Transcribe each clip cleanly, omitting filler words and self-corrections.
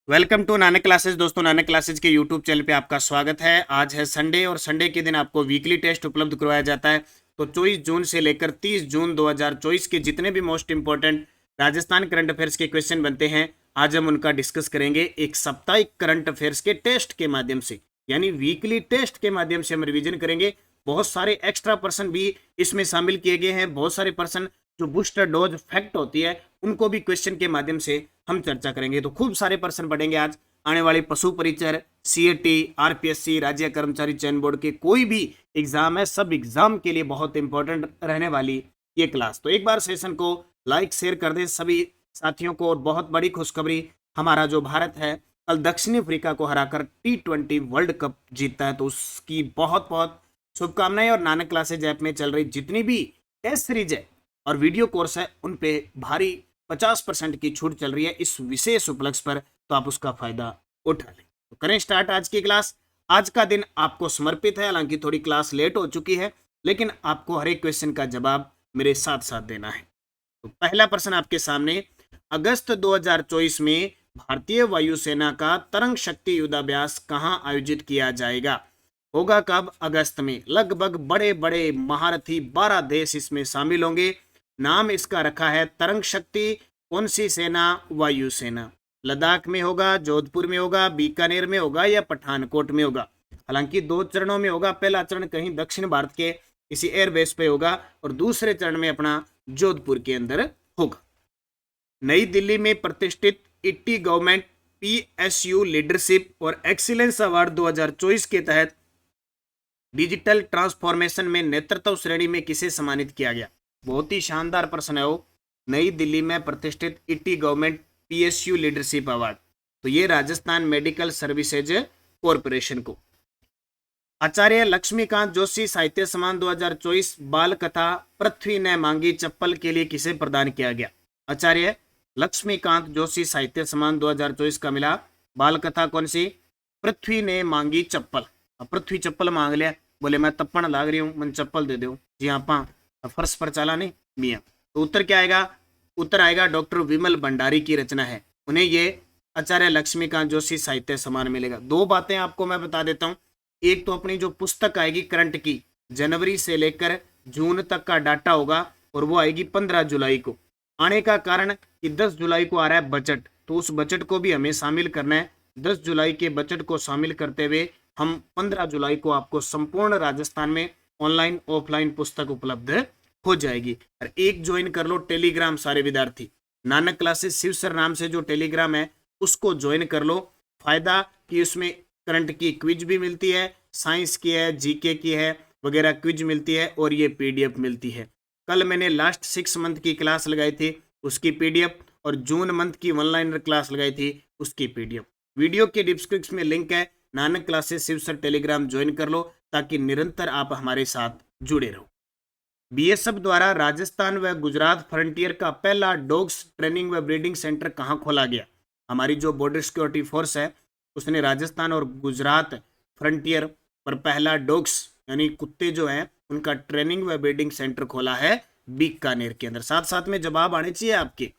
Welcome to Nanak classes. दोस्तों, Nanak classes के YouTube channel पे आपका स्वागत है। आज है संडे और संडे के दिन आपको वीकली टेस्ट उपलब्ध करवाया जाता है। तो 24 जून से लेकर 30 जून 2024 के जितने भी most important Rajasthan current affairs के क्वेश्चन बनते हैं, आज हम उनका डिस्कस करेंगे एक साप्ताहिक करंट अफेयर्स के टेस्ट के माध्यम से, यानी वीकली टेस्ट के माध्यम से हम रिविजन करेंगे। बहुत सारे एक्स्ट्रा पर्सन भी इसमें शामिल किए गए हैं। बहुत सारे पर्सन जो बूस्टर डोज फैक्ट होती है उनको भी क्वेश्चन के माध्यम से हम चर्चा करेंगे। तो खूब सारे पर्सन बढ़ेंगे आज। आने वाले पशु परिचर, सीएटी, आरपीएससी, राज्य कर्मचारी चयन बोर्ड के कोई भी एग्जाम है, सब एग्जाम के लिए बहुत इंपॉर्टेंट रहने वाली ये क्लास। तो एक बार सेशन को लाइक शेयर कर दें सभी साथियों को। और बहुत बड़ी खुशखबरी, हमारा जो भारत है कल दक्षिण अफ्रीका को हराकर T20 वर्ल्ड कप जीतता है, तो उसकी बहुत बहुत शुभकामनाएं। और नानक क्लासेज ऐप में चल रही जितनी भी टेस्ट सीरीज है और वीडियो कोर्स है उन पे भारी 50% की छूट चल रही है इस विशेष उपलक्ष्य पर, तो आप उसका फायदा उठा लें। तो करें स्टार्ट आज की क्लास। आज का दिन आपको समर्पित है। हालांकि थोड़ी क्लास लेट हो चुकी है, लेकिन आपको हर एक क्वेश्चन का जवाब मेरे साथ साथ देना है। तो पहला प्रश्न आपके सामने, अगस्त 2024 में भारतीय वायुसेना का तरंग शक्ति युद्धाभ्यास कहां आयोजित किया जाएगा? होगा कब? अगस्त में। लगभग बड़े बड़े महारथी 12 देश इसमें शामिल होंगे। नाम इसका रखा है तरंग शक्ति। कौन सी सेना? वायुसेना। लद्दाख में होगा, जोधपुर में होगा, बीकानेर में होगा या पठानकोट में होगा? हालांकि 2 चरणों में होगा। पहला चरण कहीं दक्षिण भारत के किसी एयरबेस पे होगा और दूसरे चरण में अपना जोधपुर के अंदर होगा। नई दिल्ली में प्रतिष्ठित इट्टी गवर्नमेंट PSU लीडरशिप और एक्सीलेंस अवार्ड 2024 के तहत डिजिटल ट्रांसफॉर्मेशन में नेतृत्व श्रेणी में किसे सम्मानित किया गया? बहुत ही शानदार प्रश्न है वो। नई दिल्ली में प्रतिष्ठित इट्टी गवर्नमेंट PSU लीडरशिप अवार्ड, तो ये राजस्थान मेडिकल सर्विसेज कॉरपोरेशन को। आचार्य लक्ष्मीकांत जोशी साहित्य सम्मान 2024 बाल कथा पृथ्वी ने मांगी चप्पल के लिए किसे प्रदान किया गया? आचार्य लक्ष्मीकांत जोशी साहित्य सम्मान 2024 का मिला बाल कथा कौन सी? पृथ्वी ने मांगी चप्पल। पृथ्वी चप्पल मांग लिया, बोले मैं तप्पण लाग रही हूँ, मन चप्पल दे दो जी। आप फर्श पर चला नहीं मियाँ। तो उत्तर क्या आएगा? उत्तर आएगा डॉक्टर विमल भंडारी की रचना है, उन्हें ये आचार्य लक्ष्मीकांत जोशी साहित्य सम्मान मिलेगा। 2 बातें आपको मैं बता देता हूँ। एक तो अपनी जो पुस्तक आएगी करंट की, जनवरी से लेकर जून तक का डाटा होगा और वो आएगी 15 जुलाई को। आने का कारण कि 10 जुलाई को आ रहा है बजट, तो उस बजट को भी हमें शामिल करना है। 10 जुलाई के बजट को शामिल करते हुए हम 15 जुलाई को आपको संपूर्ण राजस्थान में ऑनलाइन ऑफलाइन पुस्तक उपलब्ध हो जाएगी। और एक ज्वाइन कर लो टेलीग्राम सारे विद्यार्थी, नानक क्लासेस शिव सर नाम से जो टेलीग्राम है उसको ज्वाइन कर लो। फायदा कि उसमें करंट की क्विज भी मिलती है, साइंस की है, जीके की है वगैरह क्विज मिलती है और ये PDF मिलती है। कल मैंने लास्ट 6 मंथ की क्लास लगाई थी उसकी PDF, और जून मंथ की ऑनलाइन क्लास लगाई थी उसकी PDF। वीडियो के डिस्क्रिप्शन में लिंक है, Nanak classes Shiv sir Telegram join कर लो ताकि निरंतर आप हमारे साथ जुड़े रहो। BSF द्वारा राजस्थान व गुजरात फ्रंटियर का पहला डॉग्स ट्रेनिंग व ब्रीडिंग सेंटर कहाँ खोला गया? हमारी जो बॉर्डर सिक्योरिटी फोर्स है उसने राजस्थान और गुजरात फ्रंटियर पर पहला डॉग्स यानी कुत्ते जो हैं उनका ट्रेनिंग व ब्रीडिंग सेंटर खोला है बीकानेर के अंदर। साथ साथ में जवाब आने चाहिए आपके।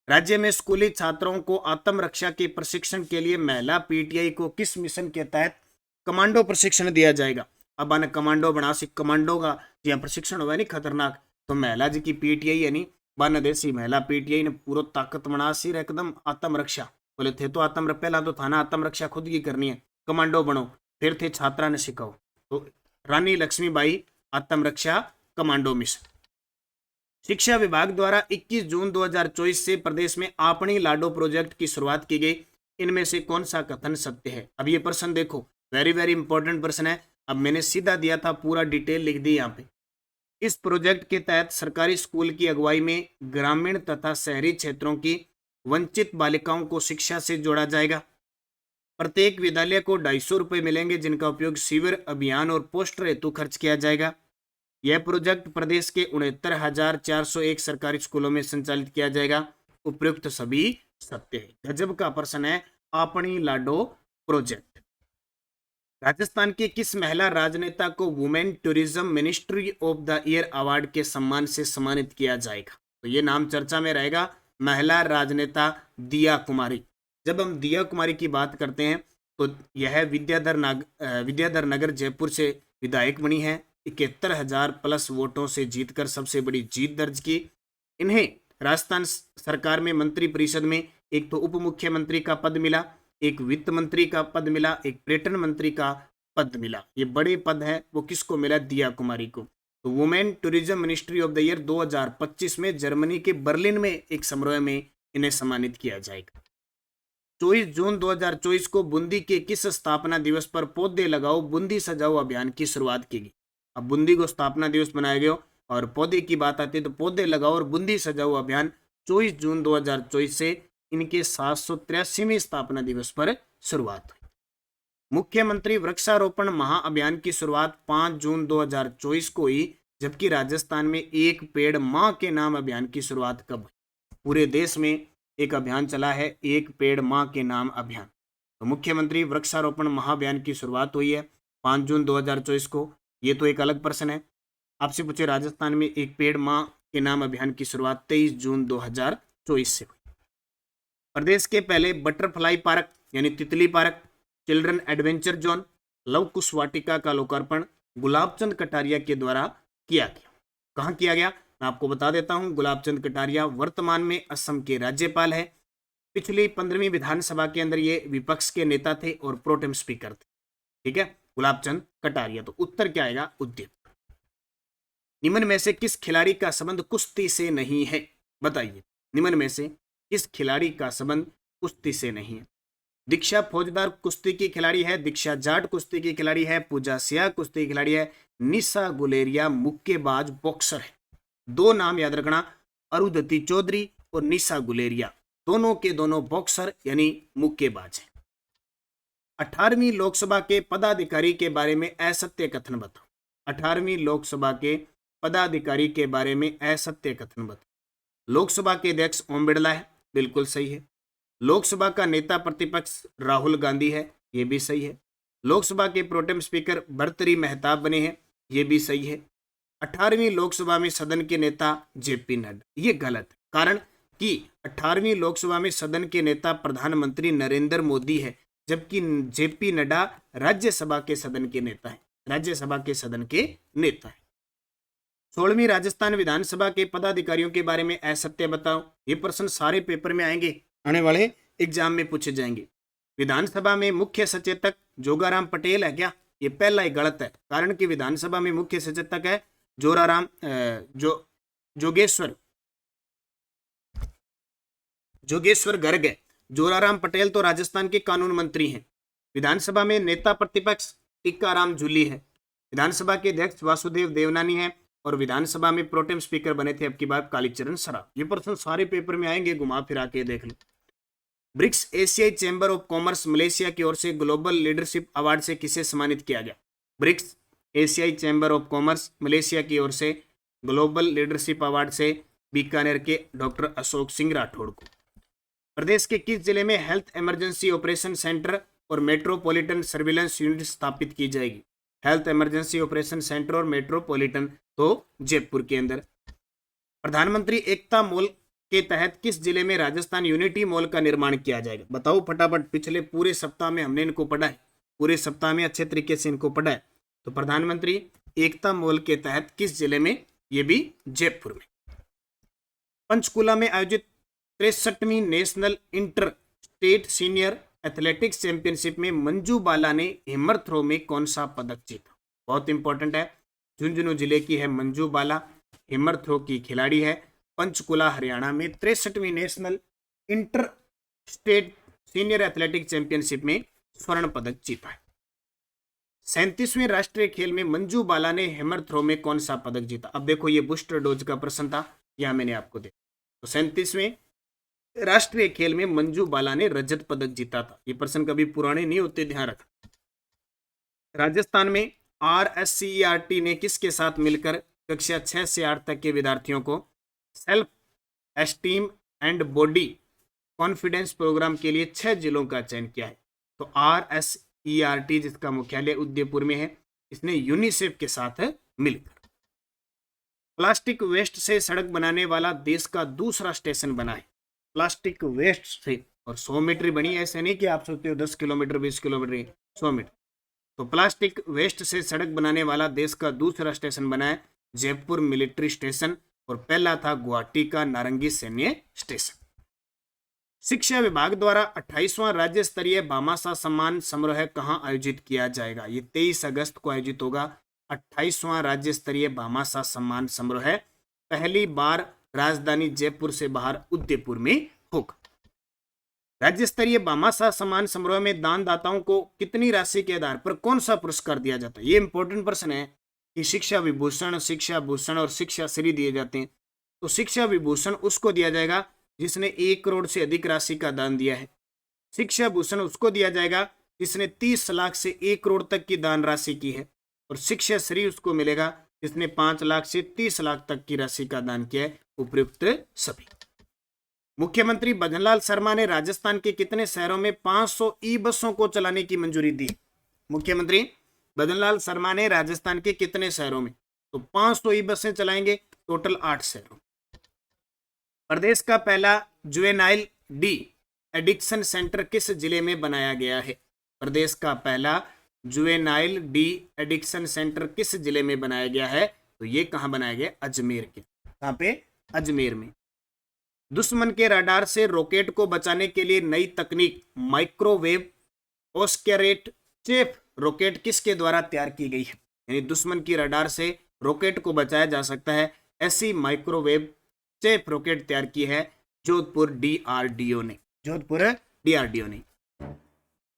राज्य में स्कूली छात्रों को आत्मरक्षा के प्रशिक्षण के लिए महिला PTI को किस मिशन के तहत कमांडो प्रशिक्षण दिया जाएगा? अब आने कमांडो बना सी, कमांडो का यहाँ प्रशिक्षण हुआ नहीं खतरनाक, तो महिला जी की PTI यानी बन देसी महिला PTI ने पूरा ताकत बना सी एकदम आत्मरक्षा। बोले थे तो आत्म पहला तो थाना आत्मरक्षा खुद की करनी है, कमांडो बनो, फिर थे छात्रा ने सिखाओ। तो रानी लक्ष्मीबाई आत्मरक्षा कमांडो मिशन। शिक्षा विभाग द्वारा 21 जून 2024 से प्रदेश में आपनी लाडो प्रोजेक्ट की शुरुआत की गई। इनमें से कौन सा कथन सत्य है? अब ये प्रश्न देखो, वेरी वेरी इंपॉर्टेंट प्रश्न है। अब मैंने सीधा दिया था, पूरा डिटेल लिख दी यहाँ पे। इस प्रोजेक्ट के तहत सरकारी स्कूल की अगुवाई में ग्रामीण तथा शहरी क्षेत्रों की वंचित बालिकाओं को शिक्षा से जोड़ा जाएगा। प्रत्येक विद्यालय को 250 रुपये मिलेंगे जिनका उपयोग शिविर, अभियान और पोस्टर हेतु खर्च किया जाएगा। यह प्रोजेक्ट प्रदेश के 69,401 सरकारी स्कूलों में संचालित किया जाएगा। उपयुक्त सभी सत्य है। गजब का प्रश्न है, आपनी लाडो प्रोजेक्ट। राजस्थान की किस महिला राजनेता को women tourism ministry of the year award के सम्मान से सम्मानित किया जाएगा? तो ये नाम चर्चा में रहेगा, महिला राजनेता दिया कुमारी। जब हम दिया कुमारी की बात करते हैं तो यह विद्याधर नगर जयपुर से विधायक बनी है। 71,000 प्लस वोटों से जीतकर सबसे बड़ी जीत दर्ज की। इन्हें राजस्थान सरकार में मंत्री परिषद में एक तो उप मुख्यमंत्री का पद मिला, एक वित्त मंत्री का पद मिला, एक पर्यटन मंत्री का पद मिला। ये बड़े पद है, वो किसको मिला? दिया कुमारी को। तो women tourism ministry of the year 2025 में जर्मनी के बर्लिन में एक समारोह में इन्हें सम्मानित किया जाएगा। 24 जून 2024 को बूंदी के किस स्थापना दिवस पर पौधे लगाओ बूंदी सजाओ अभियान की शुरुआत की गई? अब बूंदी को स्थापना दिवस बनाया गया और पौधे की बात आती है तो पौधे लगाओ और बूंदी सजाओ अभियान 24 जून 2024 से इनके 783वें स्थापना दिवस पर शुरुआत हुई। मुख्यमंत्री वृक्षारोपण महाअभियान की शुरुआत 5 जून 2024 को हुई, जबकि राजस्थान में एक पेड़ मां के नाम अभियान की शुरुआत कब हुई? पूरे देश में एक अभियान चला है, एक पेड़ मां के नाम अभियान। तो मुख्यमंत्री वृक्षारोपण महाअभियान की शुरुआत हुई है 5 जून 2024 को। ये तो एक अलग प्रश्न है, आपसे पूछे राजस्थान में एक पेड़ मां के नाम अभियान की शुरुआत 23 जून 2024 से हुई। प्रदेश के पहले बटरफ्लाई पार्क यानी तितली park, children adventure zone, Luv Kush वाटिका का लोकार्पण गुलाबचंद कटारिया के द्वारा किया गया। कहाँ किया गया? मैं आपको बता देता हूं। गुलाबचंद कटारिया वर्तमान में असम के राज्यपाल है। पिछली 15वीं विधानसभा के अंदर ये विपक्ष के नेता थे और प्रोटेम स्पीकर थे। ठीक है, गुलाबचंद कटारिया। तो उत्तर क्या आएगा? उदयपुर। निम्न में से किस खिलाड़ी का संबंध कुश्ती से नहीं है? बताइए, निम्न में से किस खिलाड़ी का संबंध कुश्ती से नहीं है? दीक्षा फौजदार कुश्ती की खिलाड़ी है, दीक्षा जाट कुश्ती की खिलाड़ी है, पूजा सिया कुश्ती की खिलाड़ी है, निशा गुलेरिया मुक्केबाज बॉक्सर है। दो नाम याद रखना, अरुंधति चौधरी और निशा गुलेरिया, दोनों के दोनों बॉक्सर यानी मुक्केबाज हैं। 18वीं लोकसभा के पदाधिकारी के बारे में असत्य कथन बताओ। 18वीं लोकसभा के पदाधिकारी के बारे में असत्य कथन बताओ। लोकसभा के अध्यक्ष ओम बिरला है, बिल्कुल सही है। लोकसभा का नेता प्रतिपक्ष राहुल गांधी है, ये भी सही है। लोकसभा के प्रोटेम स्पीकर भर्तृहरि मेहताब बने हैं, ये भी सही है। 18वीं लोकसभा में सदन के नेता जेपी नड्डा, ये गलत है। कारण कि 18वीं लोकसभा में सदन के नेता प्रधानमंत्री नरेंद्र मोदी है, जबकि जेपी नड्डा राज्यसभा के सदन के नेता है, राज्यसभा के सदन के नेता है। 16वीं राजस्थान विधानसभा के पदाधिकारियों के बारे में असत्य बताओ। ये प्रश्न सारे पेपर में आएंगे, आने वाले एग्जाम में पूछे जाएंगे। विधानसभा में मुख्य सचेतक जोगाराम पटेल है क्या? ये पहला ही गलत है। कारण कि विधानसभा में मुख्य सचेतक है जोगेश्वर गर्ग है। जोराराम पटेल तो राजस्थान के कानून मंत्री हैं। विधानसभा में नेता प्रतिपक्ष टीकाराम जूली है। विधानसभा के अध्यक्ष वासुदेव देवनानी है और विधानसभा में प्रोटेम स्पीकर बने थे अब की बार कालीचरण सराफ। ये प्रश्न सारे पेपर में आएंगे, घुमा फिरा के देख लो। ब्रिक्स एशियाई चैम्बर ऑफ कॉमर्स मलेशिया की ओर से ग्लोबल लीडरशिप अवार्ड से किसे सम्मानित किया गया? ब्रिक्स एशियाई चैम्बर ऑफ कॉमर्स मलेशिया की ओर से ग्लोबल लीडरशिप अवार्ड से बीकानेर के डॉक्टर अशोक सिंह राठौड़ को। प्रदेश के किस जिले में हेल्थ इमरजेंसी ऑपरेशन सेंटर और मेट्रोपॉलिटन सर्विलेंस यूनिट स्थापित की जाएगी? हेल्थ इमरजेंसी ऑपरेशन सेंटर और मेट्रोपॉलिटन तो जयपुर के अंदर। प्रधानमंत्री एकता मॉल के तहत किस जिले में राजस्थान यूनिटी मॉल का निर्माण किया जाएगा? बताओ फटाफट। पिछले पूरे सप्ताह में हमने इनको पढ़ा है, पूरे सप्ताह में अच्छे तरीके से इनको पढ़ा है। तो प्रधानमंत्री एकता मॉल के तहत किस जिले में? ये भी जयपुर में। पंचकुला में आयोजित 63वीं national inter state senior athletics championship में मंजू बाला ने हेमर थ्रो में कौन सा पदक जीता? बहुत इंपॉर्टेंट है। झुंझुनू जिले की है मंजू बाला, हेमर थ्रो की खिलाड़ी है। पंचकुला हरियाणा में 63वीं national inter state senior athletic championship में स्वर्ण पदक जीता है। 37वें राष्ट्रीय खेल में मंजू बाला ने हेमर थ्रो में कौन सा पदक जीता? अब देखो, ये बूस्टर डोज का प्रश्न था, यह मैंने आपको देखा। तो 37वें राष्ट्रीय खेल में मंजू बाला ने रजत पदक जीता था। ये प्रश्न कभी पुराने नहीं होते, ध्यान रखना। राजस्थान में RSCERT ने किसके साथ मिलकर कक्षा 6 से 8 तक के विद्यार्थियों को self esteem and body confidence programme के लिए 6 जिलों का चयन किया है? तो RSERT जिसका मुख्यालय उदयपुर में है, इसने यूनिसेफ के साथ मिलकर। प्लास्टिक वेस्ट से सड़क बनाने वाला देश का दूसरा स्टेशन बना है। प्लास्टिक वेस्ट से और 100 मीटर ही बनी, ऐसे नहीं कि आप सोचते हो 10 किलोमीटर 20 किलोमीटर ही, 100 मीटर। तो प्लास्टिक वेस्ट से सड़क बनाने वाला देश का दूसरा स्टेशन बना है जयपुर मिलिट्री स्टेशन, और पहला था गुवाहाटी का नारंगी सैन्य स्टेशन। शिक्षा विभाग द्वारा 28वां राज्य स्तरीय भामाशाह सम्मान समारोह कहां आयोजित किया जाएगा? ये 23 अगस्त को आयोजित होगा। 28वां राज्य स्तरीय भामाशाह सम्मान समारोह पहली बार राजधानी जयपुर से बाहर उदयपुर में होगा। राज्य स्तरीय भामाशाह सम्मान समारोह में दानदाताओं को कितनी राशि के आधार पर कौन सा पुरस्कार दिया जाता है? ये इंपॉर्टेंट प्रश्न है कि शिक्षा विभूषण, शिक्षा भूषण और शिक्षा श्री दिए जाते हैं। तो शिक्षा विभूषण उसको दिया जाएगा जिसने 1 करोड़ से अधिक राशि का दान दिया है। शिक्षा भूषण उसको दिया जाएगा जिसने 30 लाख से 1 करोड़ तक की दान राशि की है। और शिक्षा श्री उसको मिलेगा जिसने 5 लाख से 30 लाख तक की राशि का दान किया है। उपयुक्त सभी। मुख्यमंत्री भजनलाल शर्मा ने राजस्थान के कितने शहरों में 500 ई बसों को चलाने की मंजूरी दी? मुख्यमंत्री भजनलाल शर्मा ने राजस्थान के कितने शहरों में? तो 500 ई बसें चलाएंगे, टोटल 8 शहरों। प्रदेश का पहला जुवेनाइल डी एडिक्शन सेंटर किस जिले में बनाया गया है? प्रदेश का पहला जुवेनाइल डी एडिक्शन सेंटर किस जिले में बनाया गया है? तो ये कहां बनाया गया? अजमेर के। कहां पे? अजमेर में। दुश्मन के रडार से रॉकेट को बचाने के लिए नई तकनीक माइक्रोवेव ऑस्करेट चेफ रॉकेट किसके द्वारा तैयार की गई है? यानी दुश्मन की रडार से रॉकेट को बचाया जा सकता है, ऐसी माइक्रोवेव चेफ रॉकेट तैयार की है जोधपुर डीआरडीओ ने। जोधपुर डीआरडीओ ने।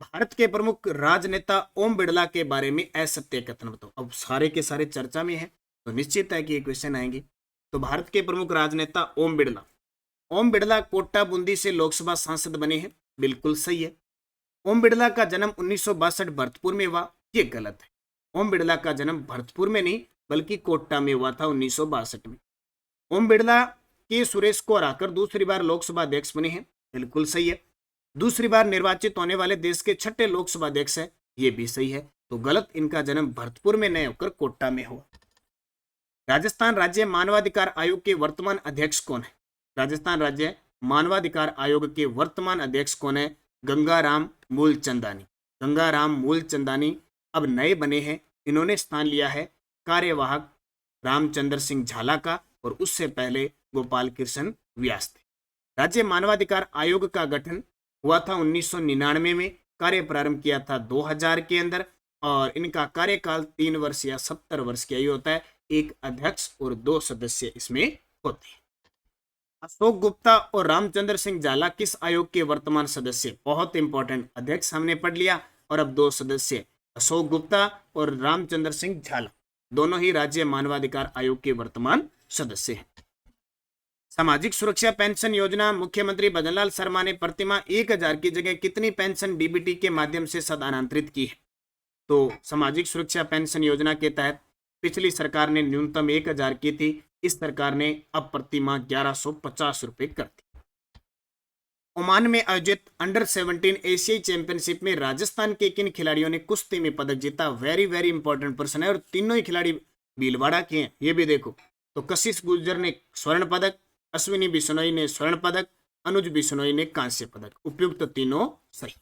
भारत के प्रमुख राजनेता ओम बिड़ला के बारे में असत्य कथन बताओ। अब सारे के सारे चर्चा में है तो निश्चित है कि ये क्वेश्चन आएंगे। तो भारत के प्रमुख राजनेता ओम बिड़ला। ओम बिड़ला कोटा बूंदी से लोकसभा सांसद बने हैं, बिल्कुल सही है। ओम बिड़ला का जन्म 1962 भरतपुर में हुआ, ये गलत है। ओम बिड़ला का जन्म भरतपुर में नहीं बल्कि कोटा में हुआ था 1962 में। ओम बिड़ला के सुरेश को हराकर दूसरी बार लोकसभा अध्यक्ष बने हैं, बिल्कुल सही है। दूसरी बार निर्वाचित होने वाले देश के 6ठे लोकसभा अध्यक्ष है, ये भी सही है। तो गलत, इनका जन्म भरतपुर में नहीं होकर कोटा में हुआ। राजस्थान राज्य मानवाधिकार आयोग के वर्तमान अध्यक्ष कौन है? राजस्थान राज्य मानवाधिकार आयोग के वर्तमान अध्यक्ष कौन है? गंगाराम मूलचंदानी। गंगाराम मूलचंदानी अब नए बने हैं। इन्होंने स्थान लिया है कार्यवाहक रामचंद्र सिंह झाला का, और उससे पहले गोपाल कृष्ण व्यास थे। राज्य मानवाधिकार आयोग का गठन हुआ था 1999 में, कार्य प्रारंभ किया था 2000 के अंदर, और इनका कार्यकाल 3 वर्ष या 70 वर्ष की आयु होता है। एक अध्यक्ष और 2 सदस्य इसमें होते हैं। अशोक गुप्ता और रामचंद्र सिंह झाला किस आयोग के वर्तमान सदस्य? बहुत इंपॉर्टेंट, अध्यक्ष हमने पढ़ लिया और अब 2 सदस्य अशोक गुप्ता और रामचंद्र सिंह झाला, दोनों ही राज्य मानवाधिकार आयोग के वर्तमान सदस्य हैं। सामाजिक सुरक्षा पेंशन योजना मुख्यमंत्री भजनलाल शर्मा ने प्रतिमाह 1000 की जगह कितनी पेंशन डीबीटी के माध्यम से स्थानांतरित की है? तो सामाजिक सुरक्षा पेंशन योजना के तहत पिछली सरकार ने न्यूनतम 1000 की थी, इस सरकार ने अब प्रतिमाह 1150 रुपए कर दी। ओमान में आयोजित अंडर 17 एशियाई चैंपियनशिप में राजस्थान के किन खिलाड़ियों ने कुश्ती में पदक जीता? वेरी वेरी इंपॉर्टेंट प्रश्न है, और तीनों ही खिलाड़ी भीलवाड़ा के हैं, ये भी देखो। तो कशिश गुर्जर ने स्वर्ण पदक, अश्विनी बिश्नोई ने स्वर्ण पदक, अनुज बिश्नोई ने कांस्य पदक। उपयुक्त तीनों सही।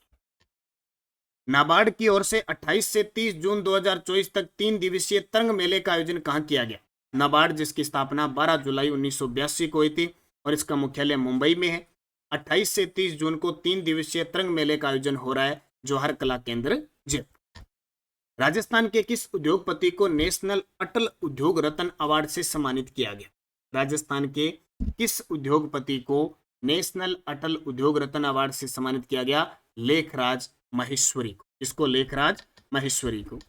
नाबार्ड की ओर से 28 से 30 जून 2024 तक 3 दिवसीय तरंग मेले का आयोजन कहां किया गया? नाबार्ड जिसकी स्थापना 12 जुलाई 1982 को हुई थी और इसका मुख्यालय मुंबई में है। 28 से 30 जून को 3 दिवसीय तरंग मेले का आयोजन हो रहा है जौहर कला केंद्र जयपुर। राजस्थान के किस उद्योगपति को नेशनल अटल उद्योग रत्न अवार्ड से सम्मानित किया गया? राजस्थान के किस उद्योगपति को नेशनल अटल उद्योग रत्न अवार्ड से सम्मानित किया गया? लेखराज महेश्वरी को। इसको लेखराज महेश्वरी को।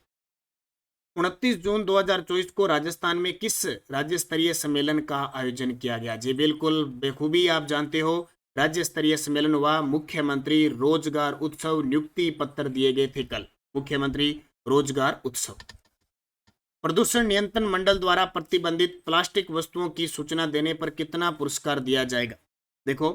29 जून 2024 को राजस्थान में किस राज्य स्तरीय सम्मेलन का आयोजन किया गया? जी बिल्कुल बेखूबी आप जानते हो, राज्य स्तरीय सम्मेलन हुआ। मुख्यमंत्री रोजगार उत्सव नियुक्ति पत्र दिए गए थे कल। मुख्यमंत्री रोजगार उत्सव। प्रदूषण नियंत्रण मंडल द्वारा प्रतिबंधित प्लास्टिक वस्तुओं की सूचना देने पर कितना पुरस्कार दिया जाएगा? देखो,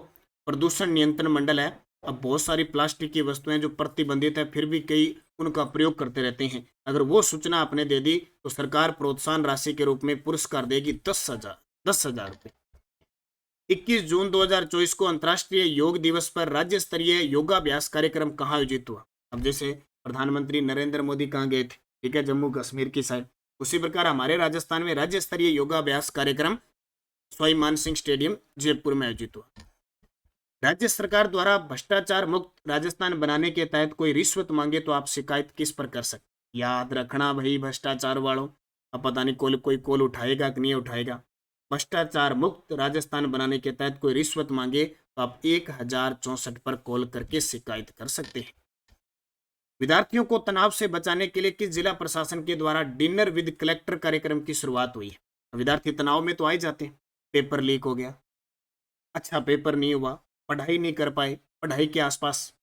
प्रदूषण नियंत्रण मंडल है, अब बहुत सारी प्लास्टिक की वस्तुएं जो प्रतिबंधित है फिर भी कई उनका प्रयोग करते रहते हैं। अगर वो सूचना आपने दे दी तो सरकार प्रोत्साहन राशि के रूप में पुरस्कार देगी 10,000 रुपये। 21 जून 2024 को अंतर्राष्ट्रीय योग दिवस पर राज्य स्तरीय योगाभ्यास कार्यक्रम कहाँ आयोजित हुआ? अब जैसे प्रधानमंत्री नरेंद्र मोदी कहाँ गए थे, ठीक है, जम्मू कश्मीर की साइड, उसी प्रकार हमारे राजस्थान में राज्य स्तरीय योगाभ्यास कार्यक्रम सवाई मान सिंह स्टेडियम जयपुर में आयोजित हुआ। राज्य सरकार द्वारा भ्रष्टाचार मुक्त राजस्थान बनाने के तहत कोई रिश्वत मांगे तो आप शिकायत किस पर कर सकते? याद रखना भाई, भ्रष्टाचार वालों, अब पता नहीं कोई कॉल उठाएगा कि नहीं उठाएगा। भ्रष्टाचार मुक्त राजस्थान बनाने के तहत कोई रिश्वत मांगे तो आप 1064 पर कॉल करके शिकायत कर सकते हैं। विद्यार्थियों को तनाव से बचाने के लिए किस जिला प्रशासन के द्वारा डिनर विद कलेक्टर कार्यक्रम की शुरुआत हुई है? विद्यार्थी तनाव में तो आ ही जाते हैं, पेपर लीक हो गया, अच्छा पेपर नहीं हुआ, पढ़ाई नहीं कर पाए, पढ़ाई के आसपास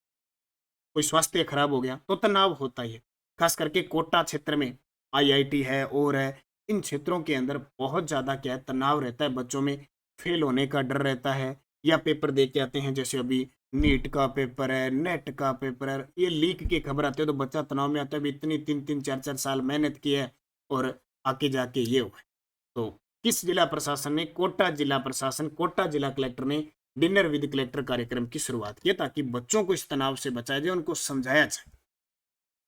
कोई स्वास्थ्य खराब हो गया, तो तनाव होता ही है। खास करके कोटा क्षेत्र में आईआईटी है और है, इन क्षेत्रों के अंदर बहुत ज़्यादा क्या है, तनाव रहता है, बच्चों में फेल होने का डर रहता है, या पेपर दे के आते हैं, जैसे अभी नीट का पेपर है, नेट का पेपर है, ये लीक की खबर आती है तो बच्चा तनाव में आता है, इतनी 3-3 4-4 साल मेहनत की है और आके जाके ये हुआ है। तो किस जिला प्रशासन ने, कोटा जिला प्रशासन, कोटा जिला कलेक्टर ने डिनर विद कलेक्टर कार्यक्रम की शुरुआत की ताकि बच्चों को इस तनाव से बचाया जाए, उनको समझाया जाए।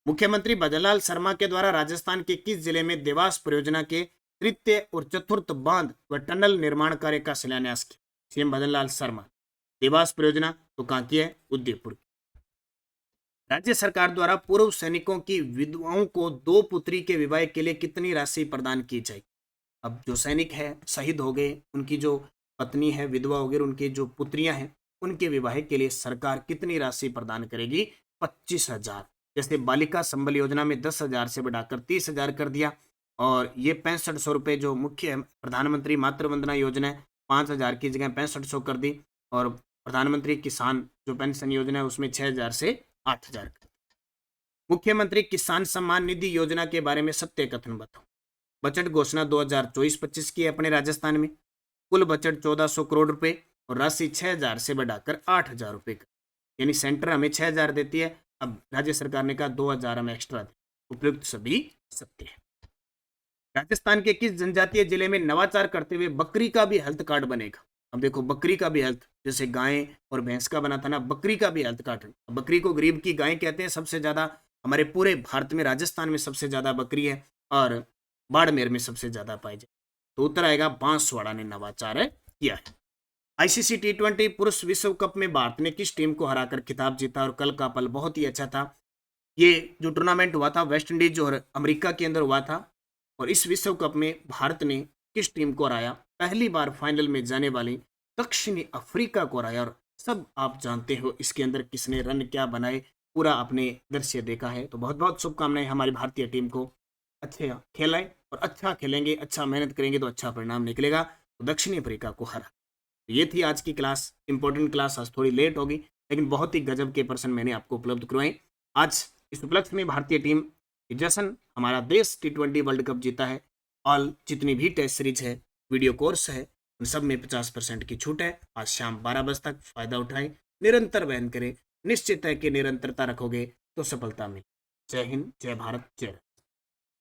मुख्यमंत्री भजनलाल शर्मा के द्वारा राजस्थान के किस जिले में देवास परियोजना के तृतीय और चतुर्थ बांध व टनल निर्माण कार्य का शिलान्यास किया? सीएम भजनलाल शर्मा। देवास परियोजना तो कहाँ की है? उदयपुर की। राज्य सरकार द्वारा पूर्व सैनिकों की विधवाओं को 2 पुत्री के विवाह के लिए कितनी राशि प्रदान की जाएगी? अब जो सैनिक है, शहीद हो गए, उनकी जो पत्नी है विधवा हो गई, उनकी जो पुत्रियां हैं, उनके विवाह के लिए सरकार कितनी राशि प्रदान करेगी? 25,000। जैसे बालिका संबल योजना में 10,000 से बढ़ाकर 30,000 कर दिया, और ये 6500 रुपये जो मुख्य प्रधानमंत्री मातृ वंदना योजना है, 5,000 की जगह 6500 कर दी, और प्रधानमंत्री किसान जो पेंशन योजना है उसमें 6,000 से 8,000 कर दी। मुख्यमंत्री किसान सम्मान निधि योजना के बारे में सत्य कथन बताओ। बजट घोषणा 2024-25 की है अपने राजस्थान में। कुल बजट 1400 करोड़ रुपए और राशि 6,000 से बढ़ाकर 8,000 रुपये कर, यानी सेंटर हमें 6,000 देती है, अब राज्य सरकार ने कहा 2,000 हमें एक्स्ट्रा दे। उपयुक्त सभी सत्य है। राजस्थान के किस जनजातीय जिले में नवाचार करते हुए बकरी का भी हेल्थ कार्ड बनेगा? अब देखो, बकरी का भी हेल्थ, जैसे गाय और भैंस का बना था ना, बकरी का भी हेल्थ कार्ड। बकरी को गरीब की गाय कहते हैं। सबसे ज्यादा हमारे पूरे भारत में राजस्थान में सबसे ज्यादा बकरी है और बाड़मेर में सबसे ज्यादा पाई जाए, तो उत्तर आएगा बांसवाड़ा ने नवाचार किया है। आईसीसी T20 पुरुष विश्व कप में भारत ने किस टीम को हराकर खिताब जीता? और कल का पल बहुत ही अच्छा था। ये जो टूर्नामेंट हुआ था वेस्ट इंडीज और अमेरिका के अंदर हुआ था, और इस विश्व कप में भारत ने किस टीम को हराया? पहली बार फाइनल में जाने वाली दक्षिणी अफ्रीका को हराया। और सब आप जानते हो इसके अंदर किसने रन क्या बनाए, पूरा आपने दृश्य देखा है। तो बहुत बहुत शुभकामनाएं हमारी भारतीय टीम को, अच्छे खेलें और अच्छा खेलेंगे, अच्छा मेहनत करेंगे तो अच्छा परिणाम निकलेगा। तो दक्षिणी अफ्रीका को हरा। ये थी आज की क्लास, इंपॉर्टेंट क्लास। आज थोड़ी लेट होगी लेकिन बहुत ही गजब के पर्सन मैंने आपको उपलब्ध करवाए। आज इस उपलक्ष्य में भारतीय टीम जश्न, हमारा देश T20 वर्ल्ड कप जीता है। ऑल जितनी भी टेस्ट सीरीज है, वीडियो कोर्स है, उन सब में 50% की छूट है। आज शाम 12 बजे तक फायदा उठाएं, निरंतर वहन करें। निश्चित है कि निरंतरता रखोगे तो सफलता मिले। जय हिंद, जय भारत, जय।